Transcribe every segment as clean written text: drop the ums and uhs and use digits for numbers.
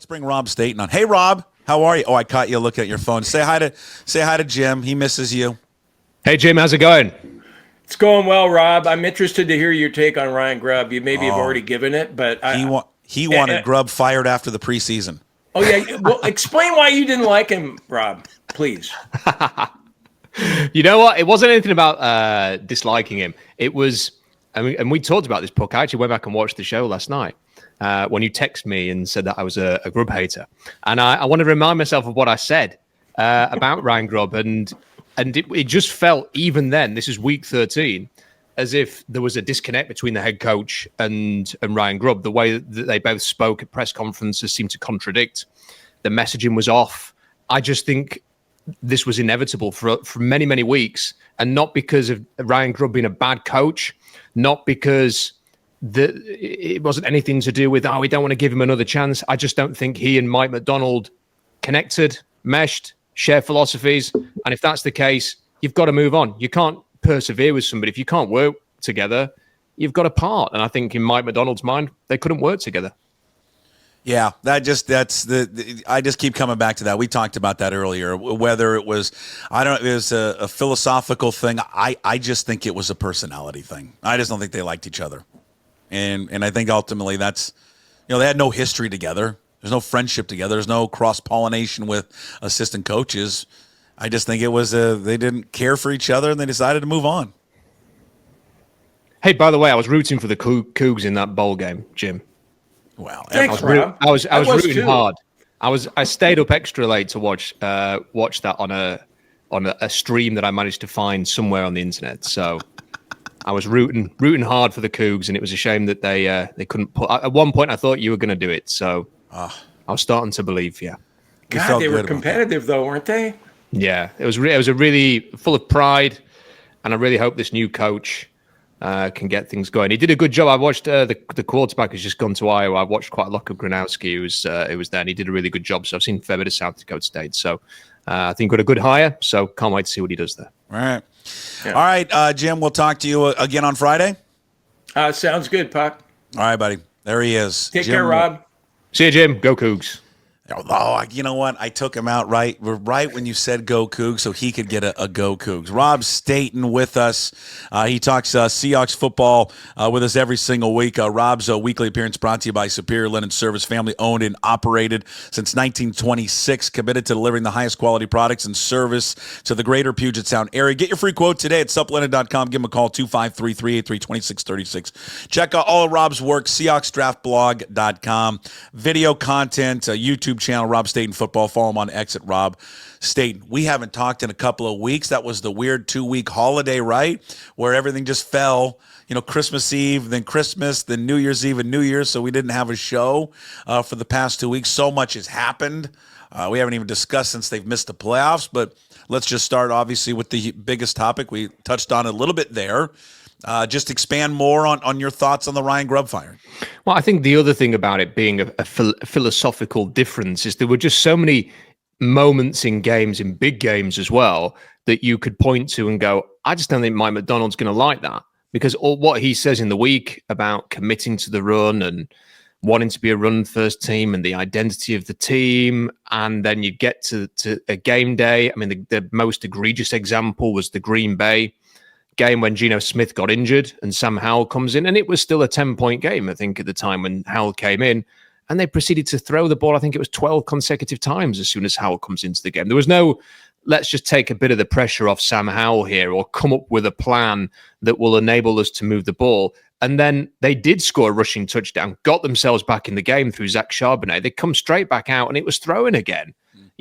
Let's bring Rob Staton on. Hey, Rob, how are you? Oh, I caught you looking at your phone. Say hi to Jim. He misses you. Hey, Jim, how's it going? It's going well, Rob. I'm interested to hear your take on Ryan Grubb. You maybe have already given it, but he wanted Grubb fired after the preseason. Oh yeah, well, explain why you didn't like him, Rob, please. You know what? It wasn't anything about disliking him. It was, and we talked about this, Puck. I actually went back and watched the show last night when you texted me and said that I was a Grubb hater, and I want to remind myself of what I said about Ryan Grubb, and it just felt, even then, this is week 13, as if there was a disconnect between the head coach and Ryan Grubb. The way that they both spoke at press conferences seemed to contradict. The messaging was off. I just think this was inevitable for many, many weeks, and not because of Ryan Grubb being a bad coach, not because it wasn't anything to do with, we don't want to give him another chance. I just don't think he and Mike Macdonald connected, meshed, share philosophies. And if that's the case, you've got to move on. You can't persevere with somebody. If you can't work together, you've got to part. And I think in Mike Macdonald's mind, they couldn't work together. Yeah, I just keep coming back to that. We talked about that earlier, whether it was, it was a philosophical thing. I just think it was a personality thing. I just don't think they liked each other. And I think ultimately that's, they had no history together. There's no friendship together. There's no cross-pollination with assistant coaches. I just think it was they didn't care for each other and they decided to move on. Hey, by the way, I was rooting for the Cougs in that bowl game, Jim. Wow, thanks, I was rooting hard. I stayed up extra late to watch that on a stream that I managed to find somewhere on the internet. So I was rooting hard for the Cougs, and it was a shame that they couldn't put. At one point, I thought you were going to do it, so I was starting to believe. Yeah, God, they were competitive though, weren't they? Yeah, it was a really full of pride, and I really hope this new coach can get things going. He did a good job. I watched the quarterback who's just gone to Iowa. I watched quite a lot of Gronowski who was there, and he did a really good job. So I've seen a fair bit of South Dakota State. So I think got a good hire. So can't wait to see what he does there. All right. Yeah. All right, Jim, we'll talk to you again on Friday. Sounds good, Puck. All right, buddy. There he is. Take care, Rob. See you, Jim. Go Cougs. Oh, you know what? I took him out right when you said go Cougs, so he could get a go Cougs. Rob Staton with us. He talks Seahawks football with us every single week. Rob's weekly appearance brought to you by Superior Linen Service, family owned and operated since 1926, committed to delivering the highest quality products and service to the greater Puget Sound area. Get your free quote today at suplinen.com. Give him a call, 253-383-2636. Check out all of Rob's work, SeahawksDraftBlog.com. Video content, YouTube channel, Rob Staton Football. Follow him on X at Rob Staton. We haven't talked in a couple of weeks. That was the weird 2-week holiday, right? Where everything just fell, Christmas Eve, then Christmas, then New Year's Eve and New Year's. So we didn't have a show for the past 2 weeks. So much has happened. We haven't even discussed since they've missed the playoffs, but let's just start obviously with the biggest topic. We touched on it a little bit there. Just expand more on your thoughts on the Ryan Grubb firing. Well, I think the other thing about it being a philosophical difference is there were just so many moments in games, in big games as well, that you could point to and go, I just don't think Mike Macdonald's going to like that. Because all what he says in the week about committing to the run and wanting to be a run-first team and the identity of the team, and then you get to a game day. I mean, the most egregious example was the Green Bay game when Geno Smith got injured and Sam Howell comes in, and it was still a 10-point game, I think, at the time when Howell came in, and they proceeded to throw the ball, I think it was 12 consecutive times as soon as Howell comes into the game. There was no, let's just take a bit of the pressure off Sam Howell here or come up with a plan that will enable us to move the ball. And then they did score a rushing touchdown, got themselves back in the game through Zach Charbonnet. They come straight back out, and it was throwing again.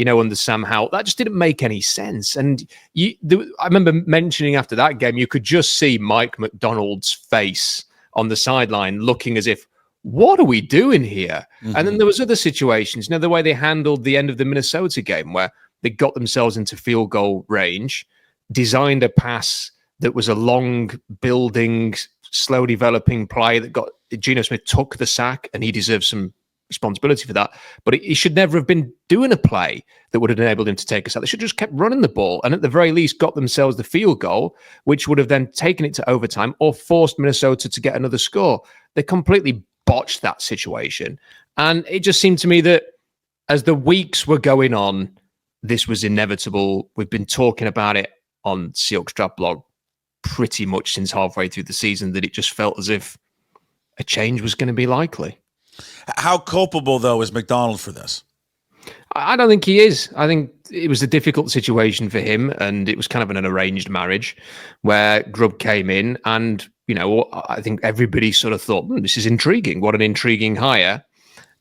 Under Sam Howell. That just didn't make any sense. And I remember mentioning after that game, you could just see Mike Macdonald's face on the sideline looking as if, what are we doing here? Mm-hmm. And then there was other situations, the way they handled the end of the Minnesota game where they got themselves into field goal range, designed a pass that was a long building, slow developing play that got Geno Smith took the sack, and he deserves some responsibility for that, but he should never have been doing a play that would have enabled him to take us out. They should have just kept running the ball and at the very least got themselves the field goal, which would have then taken it to overtime or forced Minnesota to get another score. They completely botched that situation. And it just seemed to me that as the weeks were going on, this was inevitable. We've been talking about it on Seahawks Draft Blog pretty much since halfway through the season, that it just felt as if a change was going to be likely. How culpable, though, is Macdonald for this? I don't think he is. I think it was a difficult situation for him, and it was kind of an arranged marriage where Grubb came in, and, you know, I think everybody sort of thought, this is intriguing. What an intriguing hire.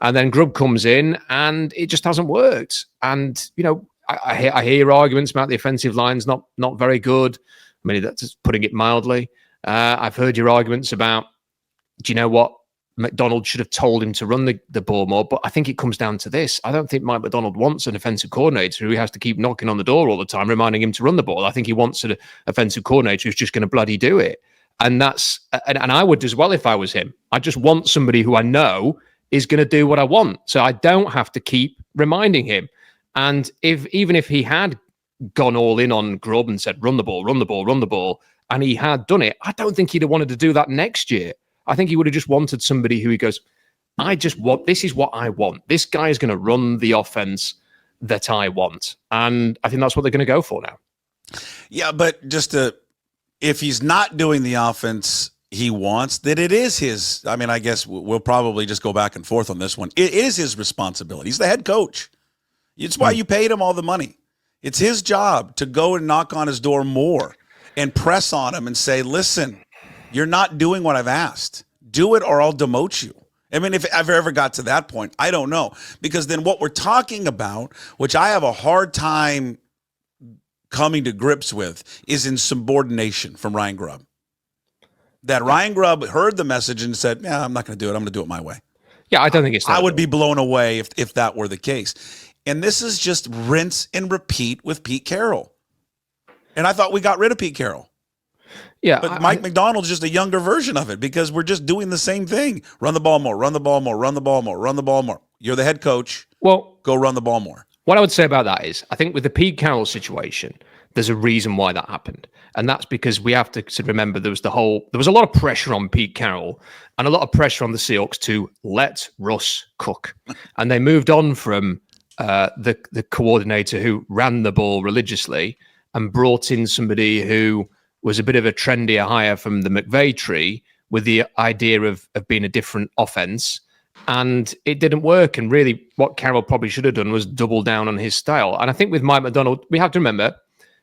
And then Grubb comes in, and it just hasn't worked. And, you know, I hear arguments about the offensive line's not very good. I mean, that's putting it mildly. I've heard your arguments about, do you know what? Macdonald should have told him to run the ball more, but I think it comes down to this. I don't think Mike Macdonald wants an offensive coordinator who has to keep knocking on the door all the time, reminding him to run the ball. I think he wants an offensive coordinator who's just going to bloody do it. And and I would as well if I was him. I just want somebody who I know is going to do what I want. So I don't have to keep reminding him. And even if he had gone all in on Grubb and said, run the ball, and he had done it, I don't think he'd have wanted to do that next year. I think he would have just wanted somebody who he goes, this is what I want. This guy is going to run the offense that I want. And I think that's what they're going to go for now. Yeah, but if he's not doing the offense he wants, then it is his. I mean, I guess we'll probably just go back and forth on this one. It is his responsibility. He's the head coach. It's why you paid him all the money. It's his job to go and knock on his door more and press on him and say, listen, you're not doing what I've asked. Do it or I'll demote you. I mean, if I've ever got to that point, I don't know. Because then what we're talking about, which I have a hard time coming to grips with, is insubordination from Ryan Grubb. That Ryan Grubb heard the message and said, yeah, I'm not going to do it. I'm going to do it my way. Yeah, I don't think it's that. I would be blown away if that were the case. And this is just rinse and repeat with Pete Carroll. And I thought we got rid of Pete Carroll. Yeah, but Mike Macdonald's just a younger version of it because we're just doing the same thing. Run the ball more, run the ball more, run the ball more, run the ball more. You're the head coach. Well, go run the ball more. What I would say about that is, I think with the Pete Carroll situation, there's a reason why that happened. And that's because we have to remember there was a lot of pressure on Pete Carroll and a lot of pressure on the Seahawks to let Russ cook. And they moved on from the coordinator who ran the ball religiously and brought in somebody who was a bit of a trendier hire from the McVay tree with the idea of being a different offense. And it didn't work. And really what Carroll probably should have done was double down on his style. And I think with Mike Macdonald, we have to remember,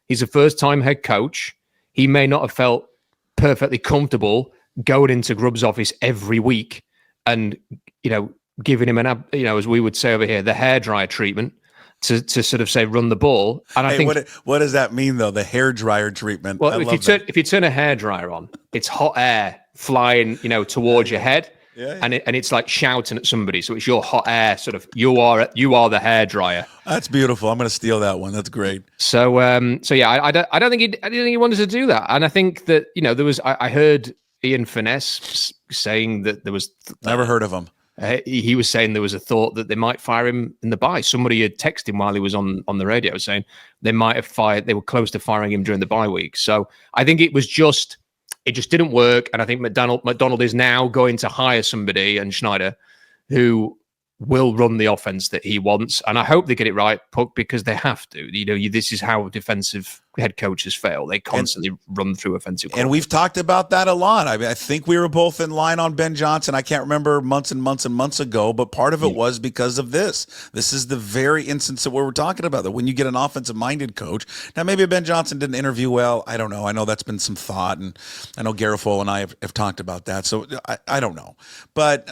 he's a first-time head coach. He may not have felt perfectly comfortable going into Grubb's office every week and, you know, giving him as we would say over here, the hairdryer treatment to sort of say run the ball. And I think what does that mean though? The hairdryer treatment. Well, if you turn a hairdryer on, it's hot air flying, you know, towards your head. Yeah. And it's like shouting at somebody. So it's your hot air, sort of. You are the hairdryer. That's beautiful. I'm going to steal that one. That's great. So yeah, I don't think he wanted to do that. And I think that, you know, there was. I heard Ian Finesse saying that there was. Never heard of him. He was saying there was a thought that they might fire him in the bye. Somebody had texted him while he was on the radio saying they might have fired. They were close to firing him during the bye week. So I think it just didn't work. And I think Macdonald is now going to hire somebody, and Schneider, who will run the offense that he wants. And I hope they get it right, Puck, because they have to. You know, this is how defensive head coaches fail. They constantly run through offensive. And we've talked about that a lot. I mean, I think we were both in line on Ben Johnson. I can't remember months and months and months ago, but part of it was because of this. This is the very instance that we're talking about, that when you get an offensive-minded coach. Now, maybe Ben Johnson didn't interview well. I don't know. I know that's been some thought, and I know Garofalo and I have talked about that. So I don't know. But,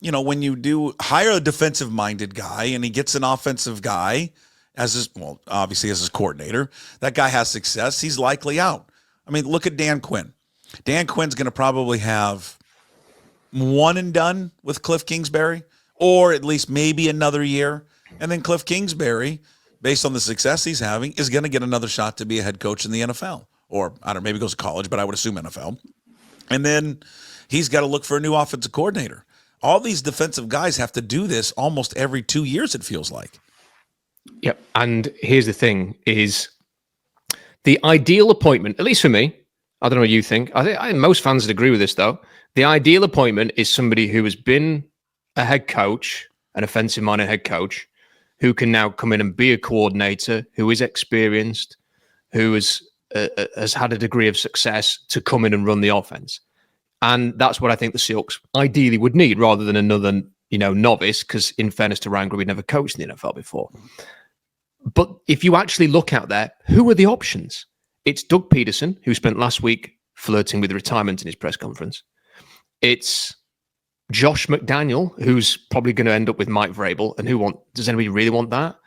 you know, when you do hire a defensive-minded guy and he gets an offensive guy, obviously as his coordinator, that guy has success, he's likely out. I mean, look at Dan Quinn. Dan Quinn's going to probably have one and done with Cliff Kingsbury, or at least maybe another year. And then Cliff Kingsbury, based on the success he's having, is going to get another shot to be a head coach in the NFL. Or, I don't know, maybe he goes to college, but I would assume NFL. And then he's got to look for a new offensive coordinator. All these defensive guys have to do this almost every 2 years, it feels like. Yep. And here's the thing is the ideal appointment, at least for me, I don't know what you think. I think most fans would agree with this, though. The ideal appointment is somebody who has been a head coach, an offensive-minded head coach, who can now come in and be a coordinator, who is experienced, who has had a degree of success to come in and run the offense. And that's what I think the Seahawks ideally would need, rather than another, novice, because in fairness to Ryan Grubb, he'd never coached in the NFL before. But if you actually look out there, who are the options? It's Doug Peterson, who spent last week flirting with retirement in his press conference. It's Josh McDaniel, who's probably going to end up with Mike Vrabel. And does anybody really want that?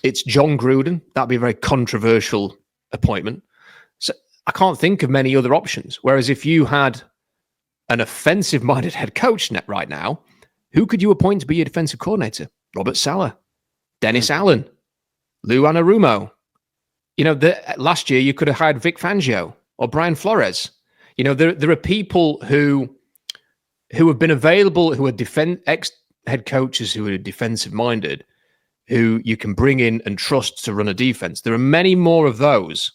It's John Gruden. That'd be a very controversial appointment. So I can't think of many other options. Whereas if you had an offensive-minded head coach net right now, who could you appoint to be your defensive coordinator? Robert Saleh, Dennis Allen, Lou Anarumo. Last year you could have hired Vic Fangio or Brian Flores. There are people who have been available, who are ex-head coaches who are defensive-minded, who you can bring in and trust to run a defense. There are many more of those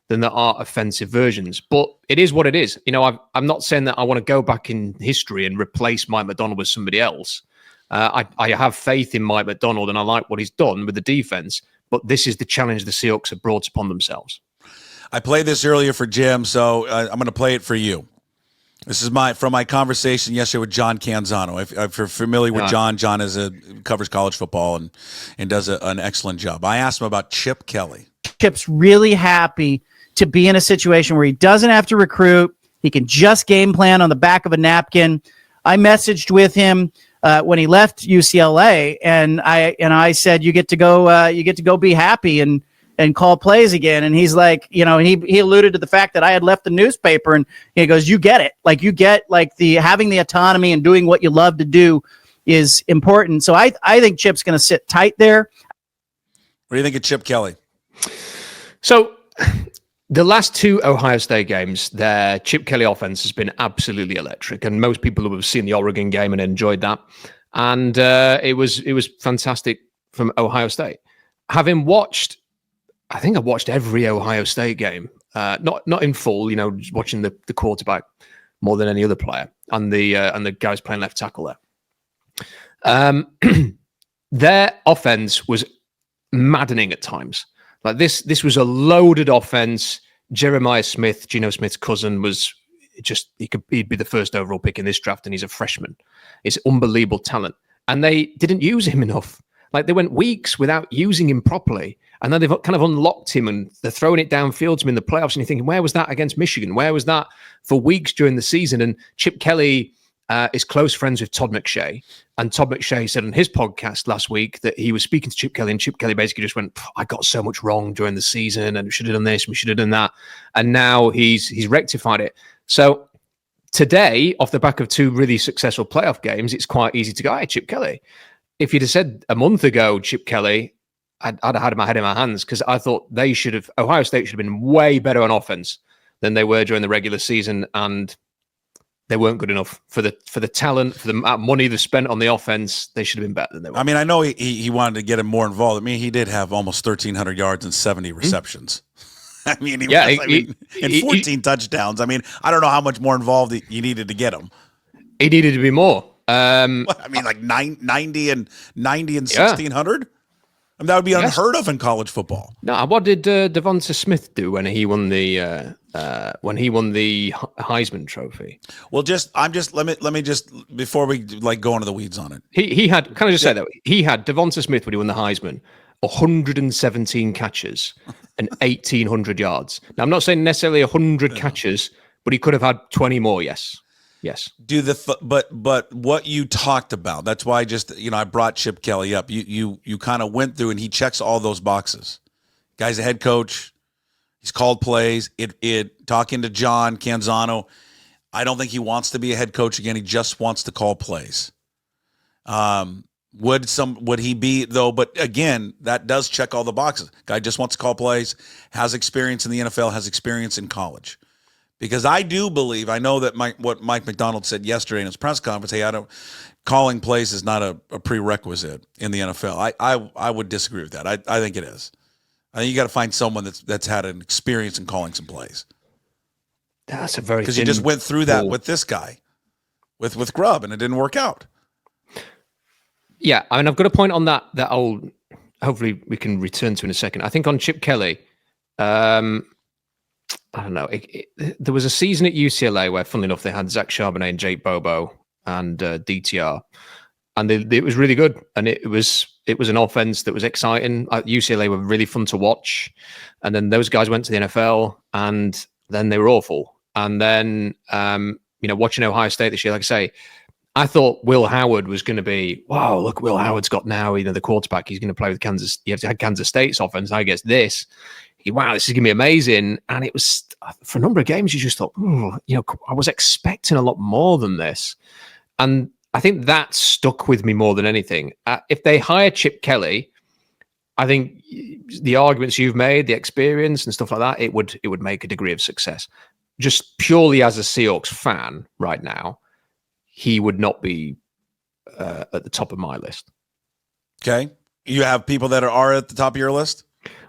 than there are offensive versions. But it is what it is. I'm not saying that I want to go back in history and replace Mike Macdonald with somebody else. I have faith in Mike Macdonald, and I like what he's done with the defense. But this is the challenge the Seahawks have brought upon themselves. I played this earlier for Jim, so I'm going to play it for you. This is from my conversation yesterday with John Canzano. If you're familiar with John covers college football and does an excellent job. I asked him about Chip Kelly. Chip's really happy to be in a situation where he doesn't have to recruit. He can just game plan on the back of a napkin. I messaged with him when he left UCLA, and I said, you get to go be happy and call plays again. And he's like, and he alluded to the fact that I had left the newspaper, and he goes, you get it. Like, you get the having the autonomy and doing what you love to do is important. So I think Chip's going to sit tight there. What do you think of Chip Kelly? So the last two Ohio State games, their Chip Kelly offense has been absolutely electric, and most people who have seen the Oregon game and enjoyed that. And it was fantastic from Ohio State. Having watched, I think I watched every Ohio State game, not in full, just watching the quarterback more than any other player, and the guys playing left tackle there. Their offense was maddening at times. Like this was a loaded offense. Jeremiah Smith, Geno Smith's cousin, he'd be the first overall pick in this draft, and he's a freshman. It's unbelievable talent. And they didn't use him enough. Like, they went weeks without using him properly. And then they've kind of unlocked him, and they're throwing it downfield to him in the playoffs. And you're thinking, where was that against Michigan? Where was that for weeks during the season? And Chip Kelly is close friends with Todd McShay. And Todd McShay said on his podcast last week that he was speaking to Chip Kelly, and Chip Kelly basically just went, I got so much wrong during the season, and we should have done this, we should have done that. And now he's rectified it. So today, off the back of two really successful playoff games, it's quite easy to go, hey, Chip Kelly. If you'd have said a month ago, Chip Kelly, I'd have had my head in my hands, because I thought Ohio State should have been way better on offense than they were during the regular season, and they weren't good enough for the talent, for the money they spent on the offense. They should have been better than they were. I mean, I know he wanted to get him more involved. I mean, he did have almost 1,300 yards and 70 receptions. I mean, and 14 touchdowns. I mean, I don't know how much more involved you needed to get him. He needed to be more. I mean, like 90 and 1,600. I mean, that would be unheard of in college football. No, what did Devonta Smith do when he won the Heisman Trophy? Well, let me just before we go into the weeds on it. He had, can I just say that he had Devonta Smith when he won the Heisman, 117 catches and 1,800 yards. Now, I'm not saying necessarily 100 catches, but he could have had 20 more. Yes. But what you talked about, that's why I brought Chip Kelly up. You kind of went through, and he checks all those boxes. Guy's a head coach. He's called plays. Talking to John Canzano, I don't think he wants to be a head coach again. He just wants to call plays. Would he be though? But again, that does check all the boxes. Guy just wants to call plays, has experience in the NFL, has experience in college. Because I do believe, I know that what Mike Macdonald said yesterday in his press conference, hey, calling plays is not a prerequisite in the NFL. I would disagree with that. I think it is. I think you got to find someone that's had an experience in calling some plays. That's a very, because you just went through that with this guy, with Grubb, and it didn't work out. Yeah, I mean, I've got a point on that old hopefully we can return to in a second. I think on Chip Kelly, I don't know. There was a season at UCLA where, funnily enough, they had Zach Charbonnet and Jake Bobo and DTR, and it was really good. And it was an offense that was exciting. UCLA were really fun to watch, and then those guys went to the NFL, and then they were awful. And then watching Ohio State this year, like I say, I thought Will Howard was going to be, wow, look, Will Howard's got now, the quarterback. He's going to play with Kansas. He had Kansas State's offense. I guess this. Wow, this is going to be amazing. And it was, for a number of games, you just thought, I was expecting a lot more than this. And I think that stuck with me more than anything. If they hire Chip Kelly, I think the arguments you've made, the experience and stuff like that, it would make a degree of success. Just purely as a Seahawks fan right now, he would not be at the top of my list. Okay. You have people that are at the top of your list?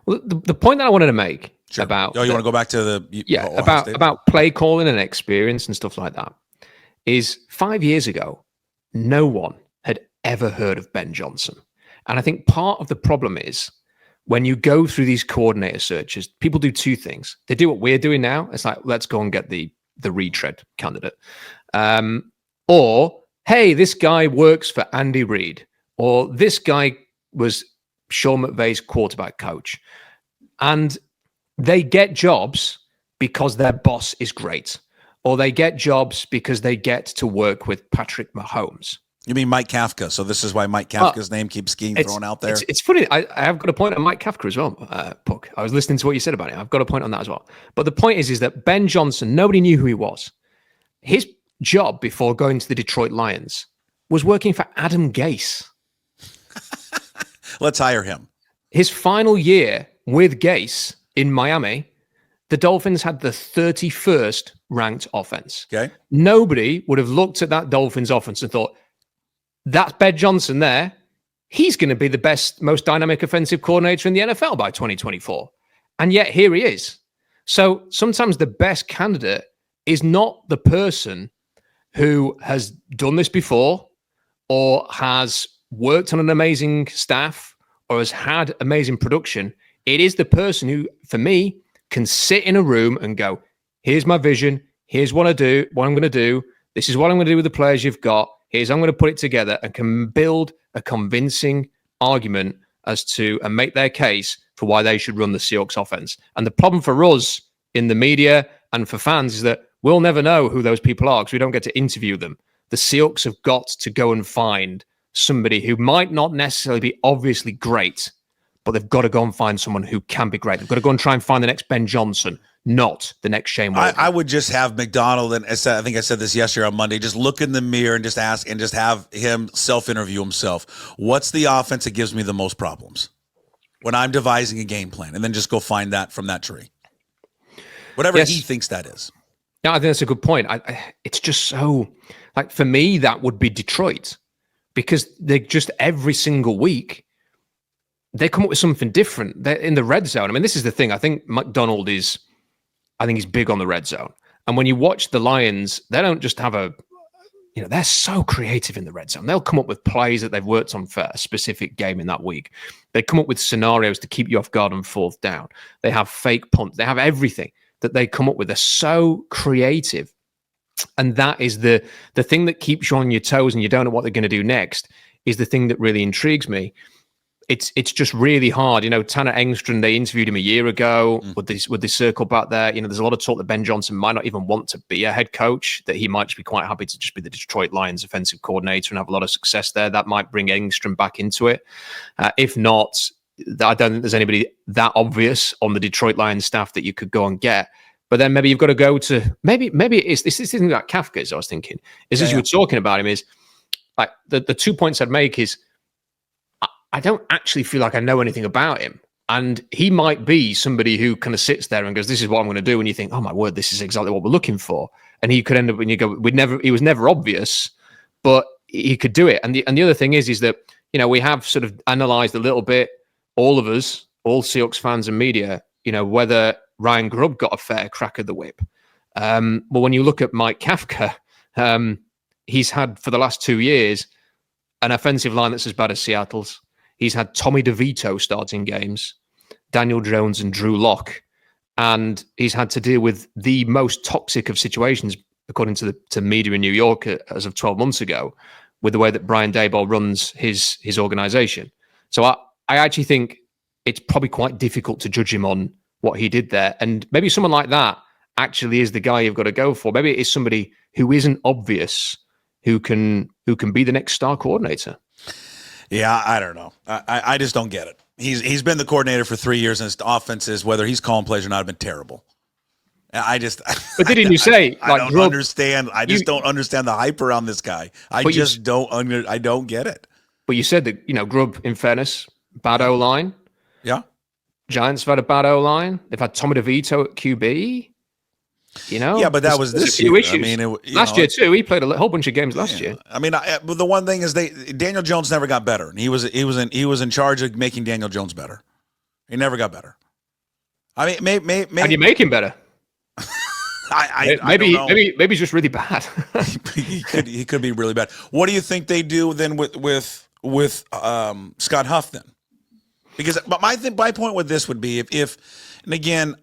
Well, the point that I wanted to make about... Oh, you want to go back to the... about play calling and experience and stuff like that is 5 years ago, no one had ever heard of Ben Johnson. And I think part of the problem is when you go through these coordinator searches, people do two things. They do what we're doing now. It's like, let's go and get the retread candidate. Or, hey, this guy works for Andy Reid. Or this guy was Sean McVay's quarterback coach. And they get jobs because their boss is great. Or they get jobs because they get to work with Patrick Mahomes. You mean Mike Kafka? So this is why Mike Kafka's name keeps getting thrown out there. It's funny. I have got a point on Mike Kafka as well, Puck. I was listening to what you said about it. I've got a point on that as well. But the point is that Ben Johnson, nobody knew who he was. His job before going to the Detroit Lions was working for Adam Gase. Let's hire him. His final year with Gase in Miami, the Dolphins had the 31st ranked offense. Okay. Nobody would have looked at that Dolphins offense and thought, that's Ben Johnson there. He's going to be the best, most dynamic offensive coordinator in the NFL by 2024. And yet here he is. So sometimes the best candidate is not the person who has done this before or has worked on an amazing staff or has had amazing production. It is the person who, for me, can sit in a room and go, here's my vision. Here's what I'm going to do. This is what I'm going to do with the players you've got. Here's how I'm going to put it together and can build a convincing argument as to and make their case for why they should run the Seahawks offense. And the problem for us in the media and for fans is that we'll never know who those people are because we don't get to interview them. The Seahawks have got to go and find somebody who might not necessarily be obviously great, but they've got to go and find someone who can be great. They've got to go and try and find the next Ben Johnson, not the next Shane Waldron. I would just have Macdonald, and I think I said this yesterday on Monday, just look in the mirror and just ask and just have him self-interview himself. What's the offense that gives me the most problems when I'm devising a game plan? And then just go find that from that tree. Whatever he thinks that is. Yeah, I think that's a good point. It's just so, like, for me, that would be Detroit because they just every single week, they come up with something different. They're in the red zone. I mean, this is the thing. I think Macdonald he's big on the red zone. And when you watch the Lions, they don't just have they're so creative in the red zone. They'll come up with plays that they've worked on for a specific game in that week. They come up with scenarios to keep you off guard on fourth down. They have fake punts. They have everything that they come up with. They're so creative. And that is the thing that keeps you on your toes and you don't know what they're going to do next is the thing that really intrigues me. It's just really hard. Tanner Engström, they interviewed him a year ago. Would they circle back there? There's a lot of talk that Ben Johnson might not even want to be a head coach, that he might just be quite happy to just be the Detroit Lions offensive coordinator and have a lot of success there. That might bring Engström back into it. If not, I don't think there's anybody that obvious on the Detroit Lions staff that you could go and get. But then maybe you've got to go to, maybe it is, this isn't like Kafka's, I was thinking, is as you were talking about him is, like, the 2 points I'd make is, I don't actually feel like I know anything about him. And he might be somebody who kind of sits there and goes, this is what I'm going to do. And you think, oh my word, this is exactly what we're looking for. And he could end up, when you go, he was never obvious, but he could do it. And the other thing is that, we have sort of analyzed a little bit, all of us, all Seahawks fans and media, whether Ryan Grubb got a fair crack of the whip. Well, when you look at Mike Kafka, he's had for the last 2 years an offensive line that's as bad as Seattle's. he's had Tommy DeVito starting games, Daniel Jones and Drew Lock, and he's had to deal with the most toxic of situations, according to media in New York as of 12 months ago, with the way that Brian Daboll runs his organization. So I actually think it's probably quite difficult to judge him on what he did there. And maybe someone like that actually is the guy you've got to go for. Maybe it is somebody who isn't obvious, who can be the next star coordinator. Yeah, I don't know. I just don't get it. He's been the coordinator for 3 years, and his offenses, whether he's calling plays or not, have been terrible. But didn't you say? I don't understand. I just don't understand the hype around this guy. I don't get it. But you said that, Grubb, in fairness, bad O-line. Yeah. Giants have had a bad O-line. They've had Tommy DeVito at QB. Yeah, but that was this year. Issues. I mean, last year too. He played a whole bunch of games last year. I mean, but the one thing is Daniel Jones never got better, and he was in charge of making Daniel Jones better. He never got better. I mean, maybe how do you make him better? Maybe he's just really bad. he could be really bad. What do you think they do then with Scott Huff then? Because my point with this would be if and again,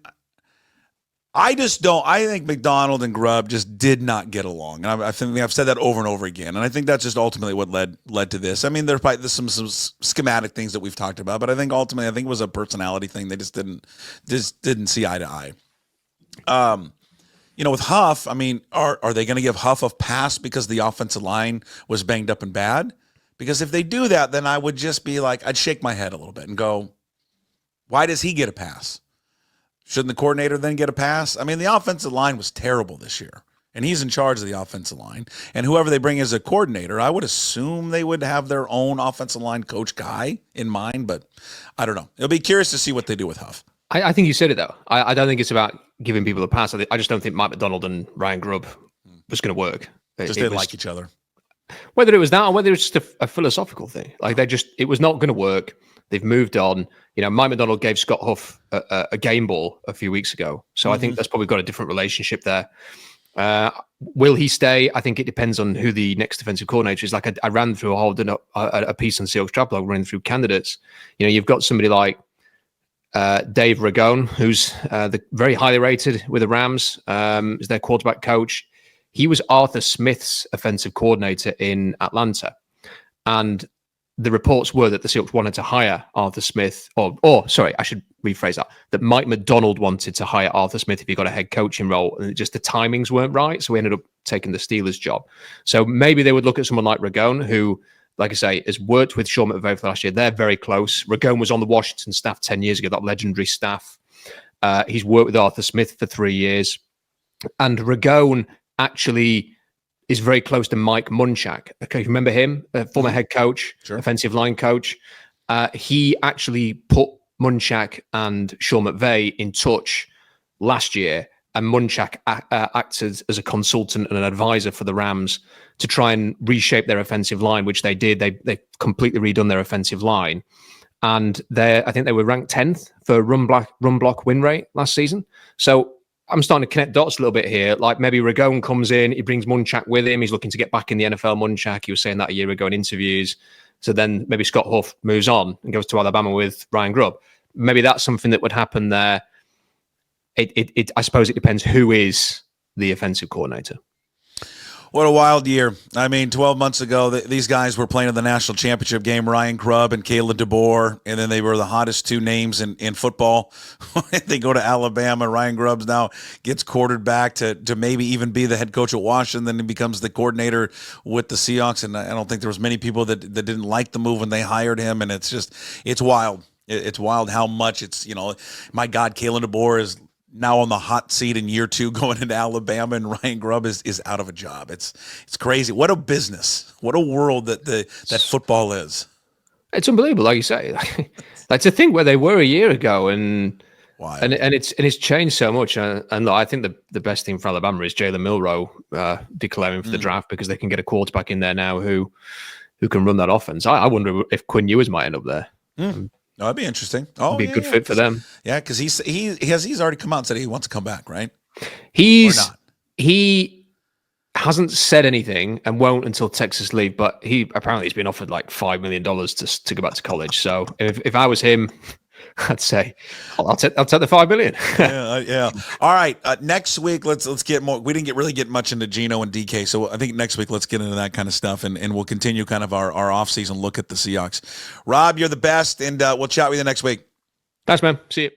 I think Macdonald and Grubb just did not get along, and I think I've said that over and over again, and I think that's just ultimately what led to this. I mean, there's some schematic things that we've talked about, but I think ultimately it was a personality thing. They just didn't see eye to eye. With Huff, I mean, are they going to give Huff a pass because the offensive line was banged up and bad? Because if they do that, then I would just be like, I'd shake my head a little bit and go, why does he get a pass? Shouldn't the coordinator then get a pass? I mean, the offensive line was terrible this year, and he's in charge of the offensive line. And whoever they bring as a coordinator, I would assume they would have their own offensive line coach guy in mind, but I don't know. It'll be curious to see what they do with Huff. I think you said it, though. I don't think it's about giving people a pass. I just don't think Mike Macdonald and Ryan Grubb was going to work. Just didn't like each other. Whether it was that or whether it was just a philosophical thing. Like it was not going to work. They've moved on. Mike Macdonald gave Scott Huff a game ball a few weeks ago. So I think that's probably got a different relationship there. Will he stay? I think it depends on who the next defensive coordinator is. Like I ran through a piece on Seahawks Draft Blog, running through candidates. You've got somebody like Dave Ragone, who's very highly rated with the Rams, is their quarterback coach. He was Arthur Smith's offensive coordinator in Atlanta. And the reports were that the Seahawks wanted to hire Arthur Smith, sorry, I should rephrase that Mike Macdonald wanted to hire Arthur Smith if he got a head coaching role, and just the timings weren't right, so we ended up taking the Steelers job. So maybe they would look at someone like Ragone, who, like I say, has worked with Sean McVay for last year. They're very close. Ragone was on the Washington staff 10 years ago, that legendary staff. He's worked with Arthur Smith for 3 years. And Ragone actually is very close to Mike Munchak. Okay, remember him? Former head coach, offensive line coach. He actually put Munchak and Sean McVay in touch last year, and Munchak acted as a consultant and an advisor for the Rams to try and reshape their offensive line, which they did. They completely redone their offensive line. And I think they were ranked 10th for run block win rate last season. So I'm starting to connect dots a little bit here. Like maybe Ragone comes in, he brings Munchak with him. He's looking to get back in the NFL. Munchak, he was saying that a year ago in interviews. So then maybe Scott Huff moves on and goes to Alabama with Ryan Grubb. Maybe that's something that would happen there. I suppose it depends who is the offensive coordinator. What a wild year. I mean, 12 months ago, these guys were playing in the national championship game, Ryan Grubb and Caleb DeBoer, and then they were the hottest two names in football. They go to Alabama. Ryan Grubb now gets quarterback to maybe even be the head coach at Washington, then he becomes the coordinator with the Seahawks, and I don't think there was many people that didn't like the move when they hired him, and it's wild. It's wild how much my God, Caleb DeBoer is now on the hot seat in year 2 going into Alabama, and Ryan Grubb is out of a job. It's crazy. What a business. What a world that football is. It's unbelievable, like you say. Like to think where they were a year ago, and it's changed so much. And look, I think the best thing for Alabama is Jalen Milroe declaring for the draft, because they can get a quarterback in there now who can run that offense. I wonder if Quinn Ewers might end up there. No, that'd be interesting. Oh, it'd be a good fit for them. Yeah, because he's already come out and said he wants to come back, right? He hasn't said anything and won't until Texas leave, but he apparently has been offered like $5 million to go back to college. So if I was him, I'd say I'll take the $5 million. Yeah. All right. Next week, let's get more. We didn't really get much into Geno and DK, so I think next week let's get into that kind of stuff, and we'll continue kind of our offseason look at the Seahawks. Rob, you're the best, and we'll chat with you next week. Thanks, man. See you.